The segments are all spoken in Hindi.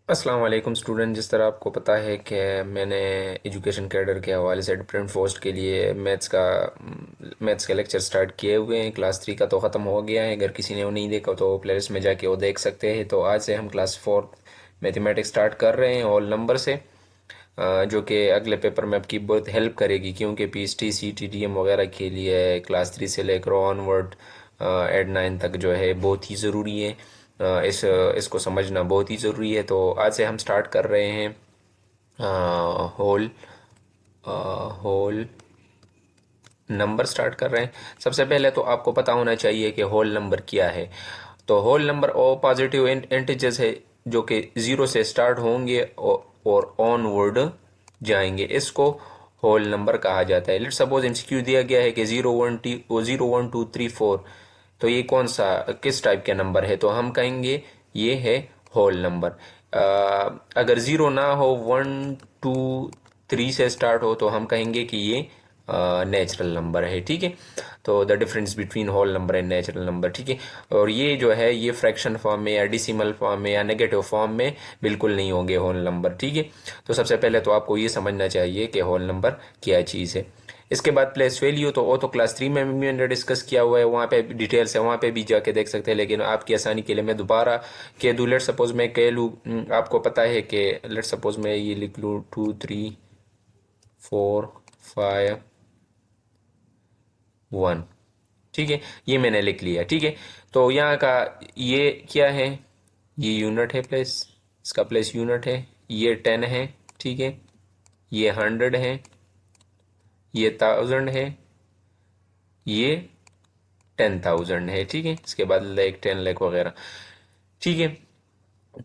अस्सलाम वालेकुम स्टूडेंट। जिस तरह आपको पता है कि मैंने एजुकेशन कैडर के हवाले से डिफरेंट पोस्ट के लिए मैथ्स के लेक्चर स्टार्ट किए हुए हैं। क्लास 3 का तो ख़त्म हो गया है। अगर किसी ने वो नहीं देखा तो प्लेलिस्ट में जाके वो देख सकते हैं। तो आज से हम क्लास 4 मैथमेटिक्स स्टार्ट कर रहे हैं होल नंबर से, जो कि अगले पेपर में आपकी बहुत हेल्प करेगी, क्योंकि पीएचटी सीटीडीएम वगैरह के लिए क्लास 3 से लेकर ऑनवर्ड एड 9 तक जो है बहुत ही ज़रूरी है। इसको समझना बहुत ही ज़रूरी है। तो आज से हम स्टार्ट कर रहे हैं होल होल नंबर स्टार्ट कर रहे हैं। सबसे पहले तो आपको पता होना चाहिए कि होल नंबर क्या है। तो होल नंबर ओ पॉजिटिव इंटीजर्स है जो कि ज़ीरो से स्टार्ट होंगे और ऑनवर्ड जाएंगे। इसको होल नंबर कहा जाता है। लेट सपोज एमसीक्यू दिया गया है कि 0 1 2 3 4, तो ये कौन सा किस टाइप के नंबर है, तो हम कहेंगे ये है होल नंबर। अगर ज़ीरो ना हो, 1 2 3 से स्टार्ट हो, तो हम कहेंगे कि ये नेचुरल नंबर है। ठीक है। तो the difference between whole number and natural number. ठीक है। और ये जो है ये फ्रैक्शन फॉर्म में या डिसिमल फॉर्म में या नेगेटिव फॉर्म में बिल्कुल नहीं होंगे होल नंबर। ठीक है। तो सबसे पहले तो आपको ये समझना चाहिए कि होल नंबर क्या चीज़ है। इसके बाद प्लेस वैल्यू, तो वो तो क्लास 3 में भी मैंने डिस्कस किया हुआ है, वहाँ पे डिटेल्स है, वहाँ पे भी जाके देख सकते हैं। लेकिन आपकी आसानी के लिए मैं दोबारा कह दूँ। लेट सपोज मैं कह लूँ, आपको पता है कि लेट सपोज मैं ये लिख लूँ 2 3 4 5 1। ठीक है। ये मैंने लिख लिया। ठीक है। तो यहाँ का ये क्या है, ये यूनिट है प्लेस, इसका प्लेस यूनिट है। ये 10 है। ठीक है। ये 100 है। ये 1000 है। ये 10,000 है। ठीक है। इसके बाद लाइक 10 लाख वगैरह। ठीक है।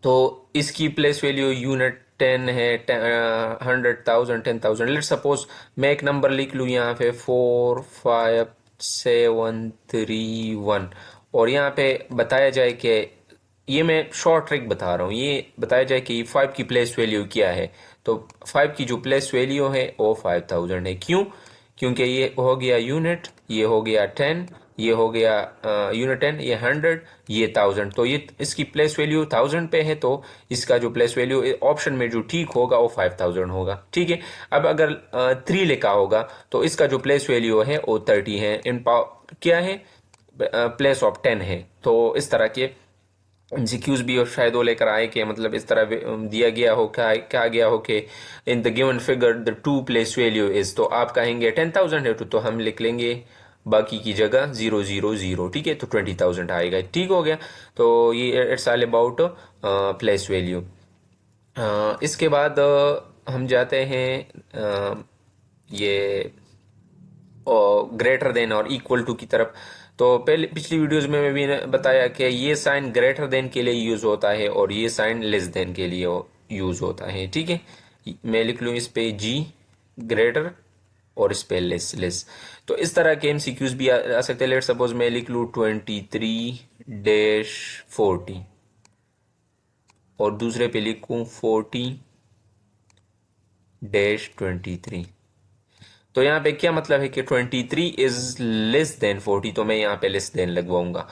तो इसकी प्लेस वैल्यू यूनिट 10 है, 100,000, 10,000। लेट सपोज मैं एक नंबर लिख लूँ यहाँ पे 4 5 7 3 1, और यहाँ पे बताया जाए कि ये मैं शॉर्ट ट्रिक बता रहा हूँ, ये बताया जाए कि 5 की प्लेस वैल्यू क्या है। तो 5 की जो प्लेस वैल्यू है वो 5,000 है। क्यों? क्योंकि ये हो गया यूनिट, ये हो गया 10, ये हो गया यूनिट 10, ये 100, ये 1000। तो ये इसकी प्लेस वैल्यू 1000 पे है, तो इसका जो प्लेस वैल्यू ऑप्शन में जो ठीक होगा वो 5000 होगा। ठीक है। अब अगर 3 लिखा होगा तो इसका जो प्लेस वैल्यू है वो 30 है। क्या है, प्लेस ऑफ 10 है। तो इस तरह के एमसीक्यूज भी और शायद वो लेकर आए कि मतलब इस तरह दिया गया हो, क्या क्या गया हो कि in the given figure the two place value is, तो आप कहेंगे 10,000 है, तो हम लिख लेंगे बाकी की जगह 0 0 0। ठीक है। तो 20,000 आएगा। ठीक हो गया। तो ये it's all about place value. इसके बाद हम जाते हैं ये ग्रेटर देन और इक्वल टू की तरफ। तो पहले पिछली वीडियोस में मैं भी ने बताया कि ये साइन ग्रेटर देन के लिए यूज होता है और ये साइन लेस देन के लिए यूज होता है। ठीक है। मैं लिख लूँ इस पे जी ग्रेटर और इस पे लेस लेस। तो इस तरह के एमसीक्यूज भी आ सकते हैं। लेट सपोज मैं लिख लूँ 23-40 और दूसरे पे लिखूँ 40-23। तो यहाँ पे क्या मतलब है कि 23 इज लेस देन 40, तो मैं यहाँ पे लेस देन लगवाऊंगा।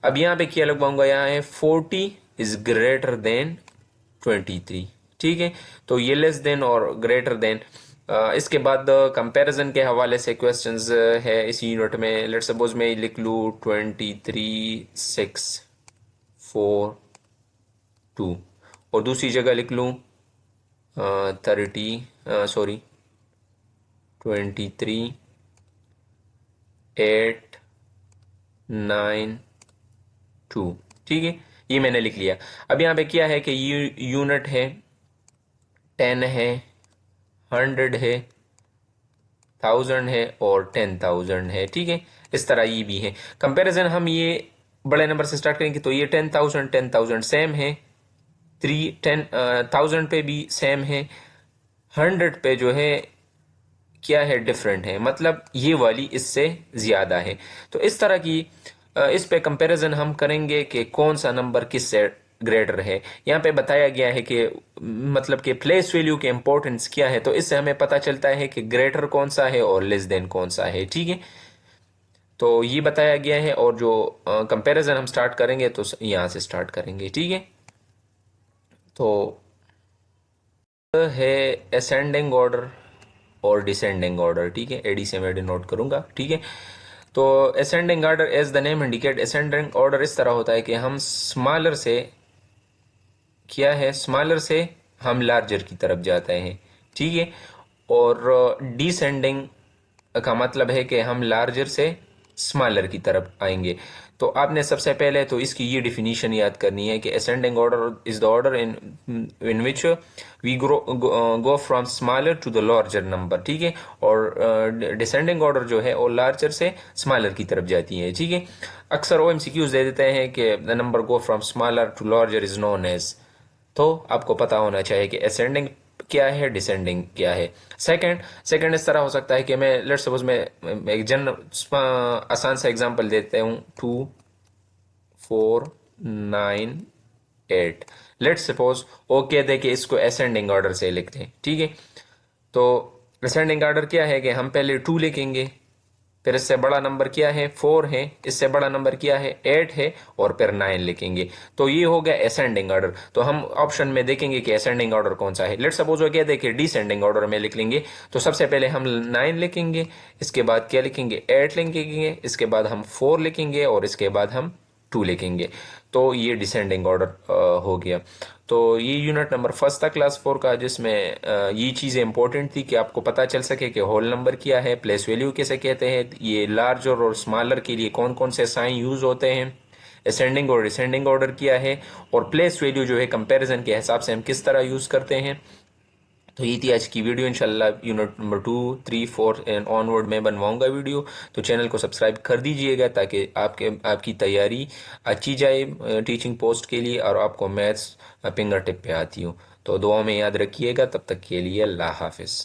अब यहाँ पे क्या लगवाऊंगा, यहाँ है 40 इज ग्रेटर देन 23। ठीक है। तो ये लेस देन और ग्रेटर देन। इसके बाद कंपैरिजन के हवाले से क्वेश्चंस है इस यूनिट में। लेट सपोज मैं लिख लूँ 23 6 4 2, और दूसरी जगह लिख लूँ 30, सॉरी 23 8 9 2। ठीक है। ये मैंने लिख लिया। अब यहाँ पे क्या है कि यूनिट है, 10 है, 100 है, 1000 है और 10,000 है। ठीक है। इस तरह ये भी है। कंपैरिजन हम ये बड़े नंबर से स्टार्ट करेंगे, तो ये 10,000 सेम है, 10,000 पे भी सेम है, 100 पे जो है क्या है, डिफरेंट है, मतलब ये वाली इससे ज्यादा है। तो इस तरह की इस पे कंपैरिजन हम करेंगे कि कौन सा नंबर किस से ग्रेटर है। यहाँ पे बताया गया है कि मतलब कि प्लेस वैल्यू के इंपॉर्टेंस क्या है, तो इससे हमें पता चलता है कि ग्रेटर कौन सा है और लेस देन कौन सा है। ठीक है। तो ये बताया गया है, और जो कंपैरिजन हम स्टार्ट करेंगे तो यहाँ से स्टार्ट करेंगे। ठीक है। तो है असेंडिंग ऑर्डर और डिसेंडिंग ऑर्डर, ठीक है, एडी से मैं डिनोट करूंगा, ठीक है। तो ascending order as the name indicate, ascending order इस तरह होता है कि हम स्मॉलर से क्या है, स्मॉलर से हम लार्जर की तरफ जाते हैं, ठीक है। और डिसेंडिंग का मतलब है कि हम लार्जर से स्मॉलर की तरफ आएंगे। तो आपने सबसे पहले तो इसकी ये डिफिनीशन याद करनी है कि ascending order is the order in which we go from smaller to the larger number, ठीक है। और डिसेंडिंग ऑर्डर जो है वो लार्जर से स्मॉलर की तरफ जाती है, ठीक है। अक्सर वो एमसीक्यूज दे देते हैं कि the number go from smaller to larger is known as, तो आपको पता होना चाहिए कि असेंडिंग क्या है, डिसेंडिंग क्या है। सेकंड सेकंड इस तरह हो सकता है कि मैं लेट्स सपोज मैं एक आसान सा एग्जांपल देते हूँ, 2 4 9 8। लेट्स सपोज ओके दे कि इसको असेंडिंग ऑर्डर से लिखते हैं, ठीक है। तो असेंडिंग ऑर्डर क्या है कि हम पहले 2 लिखेंगे, फिर इससे बड़ा नंबर क्या है 4 है, इससे बड़ा नंबर क्या है 8 है, और फिर 9 लिखेंगे। तो ये हो गया असेंडिंग ऑर्डर। तो हम ऑप्शन में देखेंगे कि असेंडिंग ऑर्डर कौन सा है। लेट सपोज वो क्या देखिए डिसेंडिंग ऑर्डर में लिख लेंगे। तो सबसे पहले हम 9 लिखेंगे, इसके बाद क्या लिखेंगे 8 लिखेंगे, इसके बाद हम 4 लिखेंगे, और इसके बाद हम 2 लिखेंगे। तो ये डिसेंडिंग ऑर्डर हो गया। तो ये यूनिट नंबर फर्स्ट था क्लास 4 का, जिसमें ये चीज़ें इंपॉर्टेंट थी कि आपको पता चल सके कि होल नंबर क्या है, प्लेस वैल्यू कैसे कहते हैं, ये लार्जर और स्मॉलर के लिए कौन कौन से साइन यूज होते हैं, असेंडिंग और डिसेंडिंग ऑर्डर क्या है, और प्लेस वैल्यू जो है कंपैरिजन के हिसाब से हम किस तरह यूज करते हैं। तो ये थी आज की वीडियो। इंशाल्लाह यूनिट नंबर 2 3 4 एंड ऑनवर्ड में बनवाऊंगा वीडियो। तो चैनल को सब्सक्राइब कर दीजिएगा ताकि आपकी तैयारी अच्छी जाए टीचिंग पोस्ट के लिए, और आपको मैथ्स फिंगर टिप पे आती हो। तो दुआ में याद रखिएगा। तब तक के लिए अल्लाह हाफिज़।